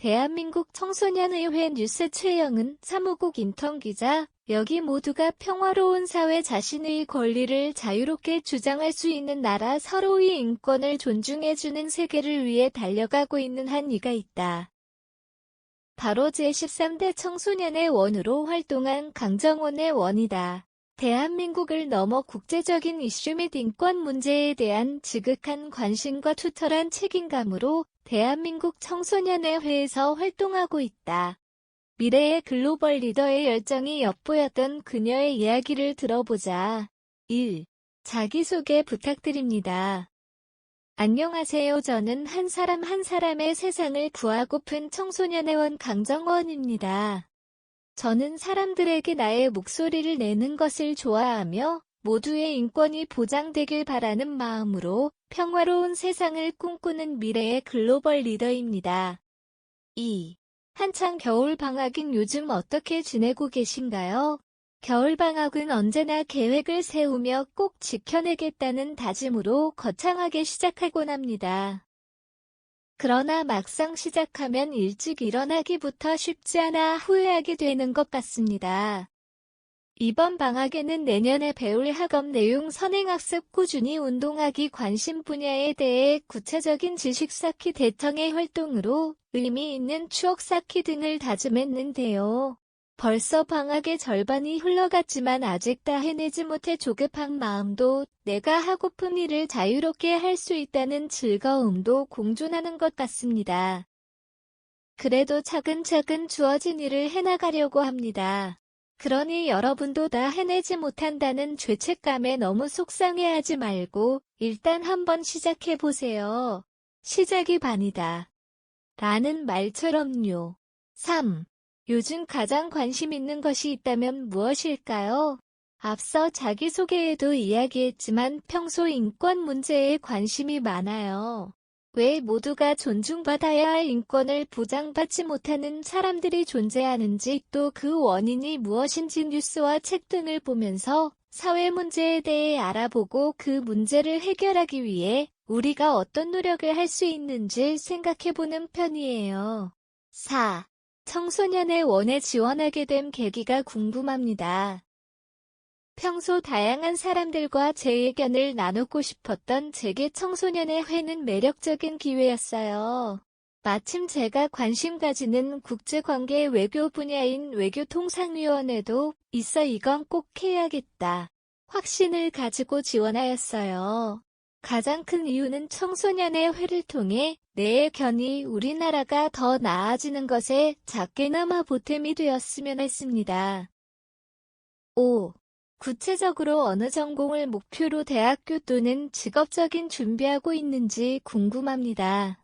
대한민국 청소년의회 뉴스 최영은 사무국 인턴기자, 여기 모두가 평화로운 사회 자신의 권리를 자유롭게 주장할 수 있는 나라 서로의 인권을 존중해주는 세계를 위해 달려가고 있는 한 이가 있다. 바로 제13대 청소년의 원으로 활동한 강정원의 원이다. 대한민국을 넘어 국제적인 이슈 및 인권 문제에 대한 지극한 관심과 투철한 책임감으로 대한민국 청소년의회에서 활동하고 있다. 미래의 글로벌 리더의 열정이 엿보였던 그녀의 이야기를 들어보자. 1. 자기소개 부탁드립니다. 안녕하세요. 저는 한 사람 한 사람의 세상을 구하고픈 청소년의원 강정원입니다. 저는 사람들에게 나의 목소리를 내는 것을 좋아하며 모두의 인권이 보장되길 바라는 마음으로 평화로운 세상을 꿈꾸는 미래의 글로벌 리더입니다. 2. 한창 겨울방학인 요즘 어떻게 지내고 계신가요? 겨울방학은 언제나 계획을 세우며 꼭 지켜내겠다는 다짐으로 거창하게 시작하곤 합니다. 그러나 막상 시작하면 일찍 일어나기부터 쉽지 않아 후회하게 되는 것 같습니다. 이번 방학에는 내년에 배울 학업 내용 선행학습 꾸준히 운동하기 관심 분야에 대해 구체적인 지식 쌓기 대청의 활동으로 의미 있는 추억 쌓기 등을 다짐했는데요. 벌써 방학의 절반이 흘러갔지만 아직 다 해내지 못해 조급한 마음도 내가 하고픈 일을 자유롭게 할 수 있다는 즐거움도 공존하는 것 같습니다. 그래도 차근차근 주어진 일을 해나가려고 합니다. 그러니 여러분도 다 해내지 못한다는 죄책감에 너무 속상해하지 말고 일단 한번 시작해보세요. 시작이 반이다. 라는 말처럼요. 3. 요즘 가장 관심 있는 것이 있다면 무엇일까요? 앞서 자기소개에도 이야기했지만 평소 인권 문제에 관심이 많아요. 왜 모두가 존중받아야 할 인권을 보장받지 못하는 사람들이 존재하는지 또 그 원인이 무엇인지 뉴스와 책 등을 보면서 사회 문제에 대해 알아보고 그 문제를 해결하기 위해 우리가 어떤 노력을 할 수 있는지 생각해보는 편이에요. 4. 청소년의 원에 지원하게 된 계기가 궁금합니다. 평소 다양한 사람들과 제 의견을 나누고 싶었던 제게 청소년의 회는 매력적인 기회였어요. 마침 제가 관심 가지는 국제관계 외교 분야인 외교통상위원회도 있어 이건 꼭 해야겠다. 확신을 가지고 지원하였어요. 가장 큰 이유는 청소년의 회를 통해 내 의견이 우리나라가 더 나아지는 것에 작게나마 보탬이 되었으면 했습니다. 5. 구체적으로 어느 전공을 목표로 대학교 또는 직업적인 준비하고 있는지 궁금합니다.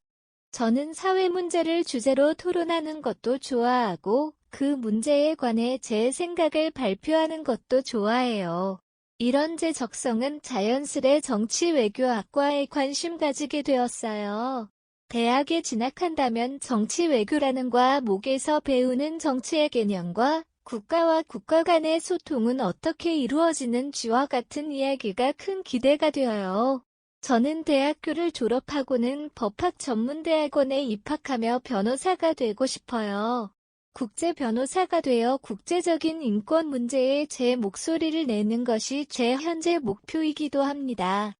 저는 사회 문제를 주제로 토론하는 것도 좋아하고 그 문제에 관해 제 생각을 발표하는 것도 좋아해요. 이런 제 적성은 자연스레 정치외교학과에 관심 가지게 되었어요. 대학에 진학한다면 정치외교라는 과목에서 배우는 정치의 개념과 국가와 국가 간의 소통은 어떻게 이루어지는지와 같은 이야기가 큰 기대가 되어요. 저는 대학교를 졸업하고는 법학전문대학원에 입학하며 변호사가 되고 싶어요. 국제 변호사가 되어 국제적인 인권 문제에 제 목소리를 내는 것이 제 현재 목표이기도 합니다.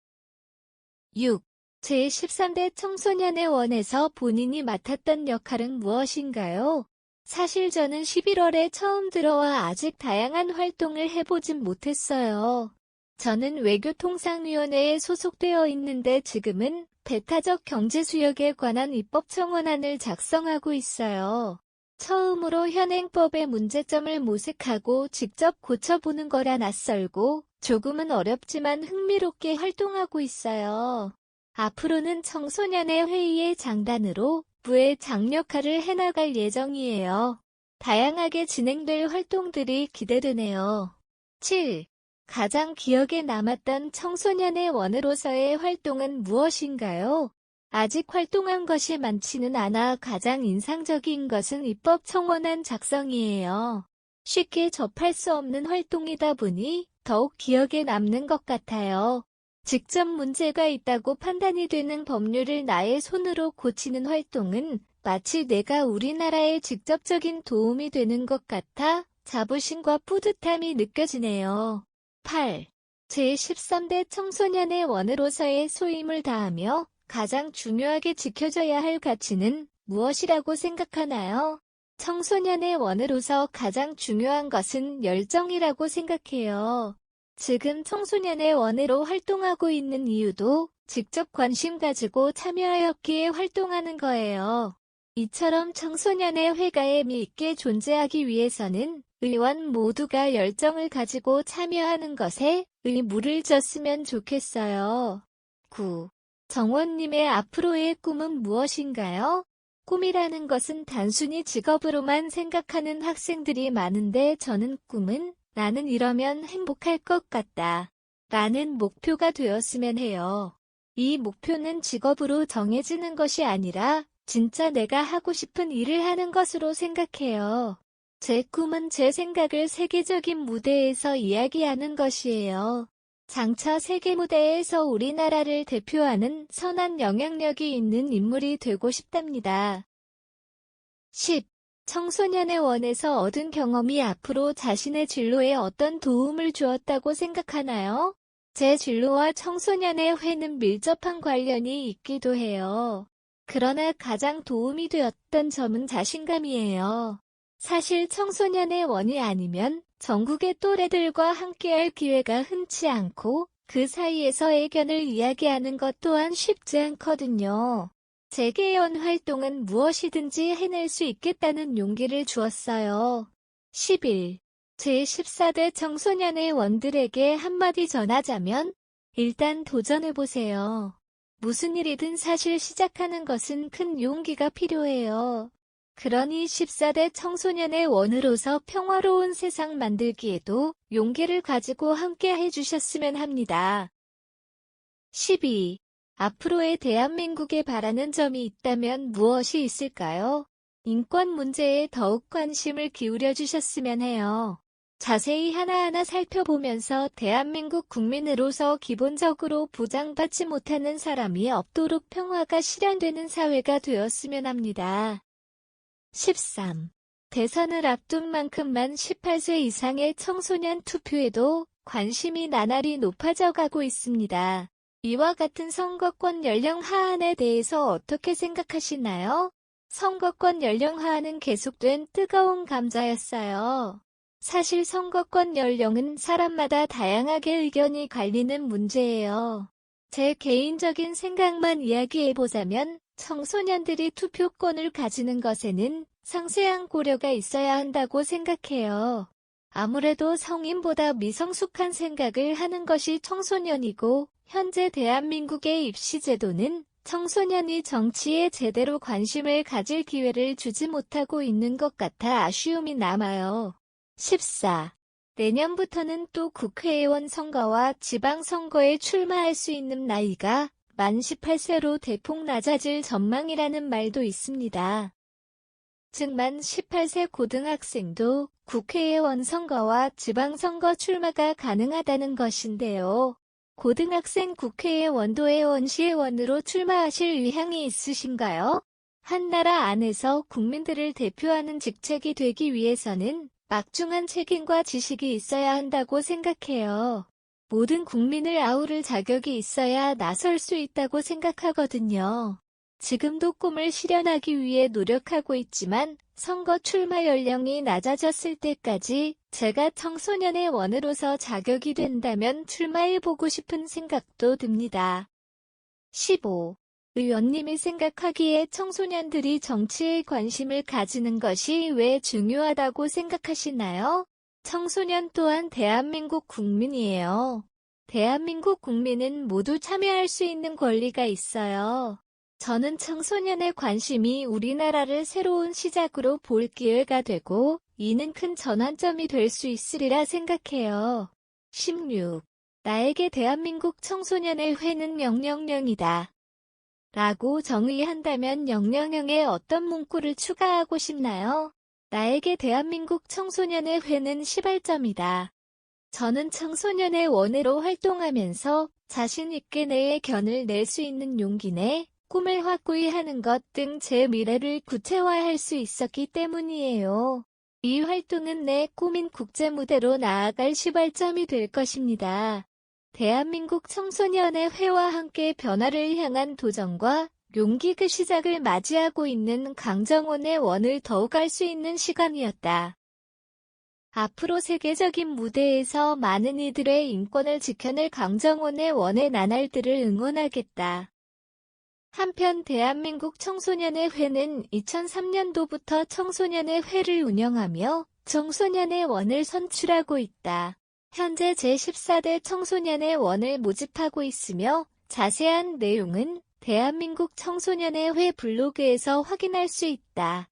6. 제13대 청소년의 원에서 본인이 맡았던 역할은 무엇인가요? 사실 저는 11월에 처음 들어와 아직 다양한 활동을 해보진 못했어요. 저는 외교통상위원회에 소속되어 있는데 지금은 배타적 경제수역에 관한 입법청원안을 작성하고 있어요. 처음으로 현행법의 문제점을 모색하고 직접 고쳐보는 거라 낯설고 조금은 어렵지만 흥미롭게 활동하고 있어요. 앞으로는 청소년의 회의의 장단으로 부의 장 역할을 해나갈 예정이에요. 다양하게 진행될 활동들이 기대되네요. 7. 가장 기억에 남았던 청소년의 원으로서의 활동은 무엇인가요? 아직 활동한 것이 많지는 않아 가장 인상적인 것은 입법청원안 작성이에요. 쉽게 접할 수 없는 활동이다 보니 더욱 기억에 남는 것 같아요. 직접 문제가 있다고 판단이 되는 법률을 나의 손으로 고치는 활동은 마치 내가 우리나라에 직접적인 도움이 되는 것 같아 자부심과 뿌듯함이 느껴지네요. 8. 제13대 청소년의 원으로서의 소임을 다하며 가장 중요하게 지켜져야 할 가치는 무엇이라고 생각하나요? 청소년의 원으로서 가장 중요한 것은 열정이라고 생각해요. 지금 청소년의 원으로 활동하고 있는 이유도 직접 관심 가지고 참여하였기에 활동하는 거예요. 이처럼 청소년의 회가에 있게 존재하기 위해서는 의원 모두가 열정을 가지고 참여하는 것에 물을 줬으면 좋겠어요. 9. 정원님의 앞으로의 꿈은 무엇인가요? 꿈이라는 것은 단순히 직업으로만 생각하는 학생들이 많은데 저는 꿈은 나는 이러면 행복할 것 같다 라는 목표가 되었으면 해요. 이 목표는 직업으로 정해지는 것이 아니라 진짜 내가 하고 싶은 일을 하는 것으로 생각해요. 제 꿈은 제 생각을 세계적인 무대에서 이야기하는 것이에요. 장차 세계 무대에서 우리나라를 대표하는 선한 영향력이 있는 인물이 되고 싶답니다. 10. 청소년의 원에서 얻은 경험이 앞으로 자신의 진로에 어떤 도움을 주었다고 생각하나요? 제 진로와 청소년의 회는 밀접한 관련이 있기도 해요. 그러나 가장 도움이 되었던 점은 자신감이에요. 사실 청소년의 원이 아니면 전국의 또래들과 함께할 기회가 흔치 않고 그 사이에서 의견을 이야기하는 것 또한 쉽지 않거든요. 재개연 활동은 무엇이든지 해낼 수 있겠다는 용기를 주었어요. 11. 제14대 청소년의 원들에게 한마디 전하자면 일단 도전해보세요. 무슨 일이든 사실 시작하는 것은 큰 용기가 필요해요. 그러니 14대 청소년의 원으로서 평화로운 세상 만들기에도 용기를 가지고 함께 해주셨으면 합니다. 12. 앞으로의 대한민국에 바라는 점이 있다면 무엇이 있을까요? 인권 문제에 더욱 관심을 기울여 주셨으면 해요. 자세히 하나하나 살펴보면서 대한민국 국민으로서 기본적으로 보장받지 못하는 사람이 없도록 평화가 실현되는 사회가 되었으면 합니다. 13. 대선을 앞둔 만큼만 18세 이상의 청소년 투표에도 관심이 나날이 높아져 가고 있습니다. 이와 같은 선거권 연령 하한에 대해서 어떻게 생각하시나요? 선거권 연령 하한은 계속된 뜨거운 감자였어요. 사실 선거권 연령은 사람마다 다양하게 의견이 갈리는 문제예요. 제 개인적인 생각만 이야기해보자면 청소년들이 투표권을 가지는 것에는 상세한 고려가 있어야 한다고 생각해요. 아무래도 성인보다 미성숙한 생각을 하는 것이 청소년이고 현재 대한민국의 입시제도는 청소년이 정치에 제대로 관심을 가질 기회를 주지 못하고 있는 것 같아 아쉬움이 남아요. 14. 내년부터는 또 국회의원 선거와 지방선거에 출마할 수 있는 나이가 만 18세로 대폭 낮아질 전망이라는 말도 있습니다. 즉 만 18세 고등학생도 국회의원 선거와 지방선거 출마가 가능하다는 것인데요. 고등학생 국회의원도 의원시의원으로 출마하실 의향이 있으신가요? 한 나라 안에서 국민들을 대표하는 직책이 되기 위해서는 막중한 책임과 지식이 있어야 한다고 생각해요. 모든 국민을 아우를 자격이 있어야 나설 수 있다고 생각하거든요. 지금도 꿈을 실현하기 위해 노력하고 있지만 선거 출마 연령이 낮아졌을 때까지 제가 청소년의 원으로서 자격이 된다면 출마해보고 싶은 생각도 듭니다. 15. 의원님이 생각하기에 청소년들이 정치에 관심을 가지는 것이 왜 중요하다고 생각하시나요? 청소년 또한 대한민국 국민이에요. 대한민국 국민은 모두 참여할 수 있는 권리가 있어요. 저는 청소년의 관심이 우리나라를 새로운 시작으로 볼 기회가 되고 이는 큰 전환점이 될 수 있으리라 생각해요. 16. 나에게 대한민국 청소년의 회는 명령령이다. 라고 정의한다면 명령형에 어떤 문구를 추가하고 싶나요? 나에게 대한민국 청소년의 회는 시발점이다. 저는 청소년의 원으로 활동하면서 자신 있게 내 의견을 낼 수 있는 용기 내 꿈을 확고히 하는 것 등 제 미래를 구체화할 수 있었기 때문이에요. 이 활동은 내 꿈인 국제무대로 나아갈 시발점이 될 것입니다. 대한민국 청소년의 회와 함께 변화를 향한 도전과 용기 그 시작을 맞이하고 있는 강정원의 원을 더욱 알 수 있는 시간이었다. 앞으로 세계적인 무대에서 많은 이들의 인권을 지켜낼 강정원의 원의 나날들을 응원하겠다. 한편 대한민국 청소년의 회는 2003년도부터 청소년의 회를 운영하며 청소년의 원을 선출하고 있다. 현재 제14대 청소년의 원을 모집하고 있으며 자세한 내용은 대한민국 청소년의 회 블로그에서 확인할 수 있다.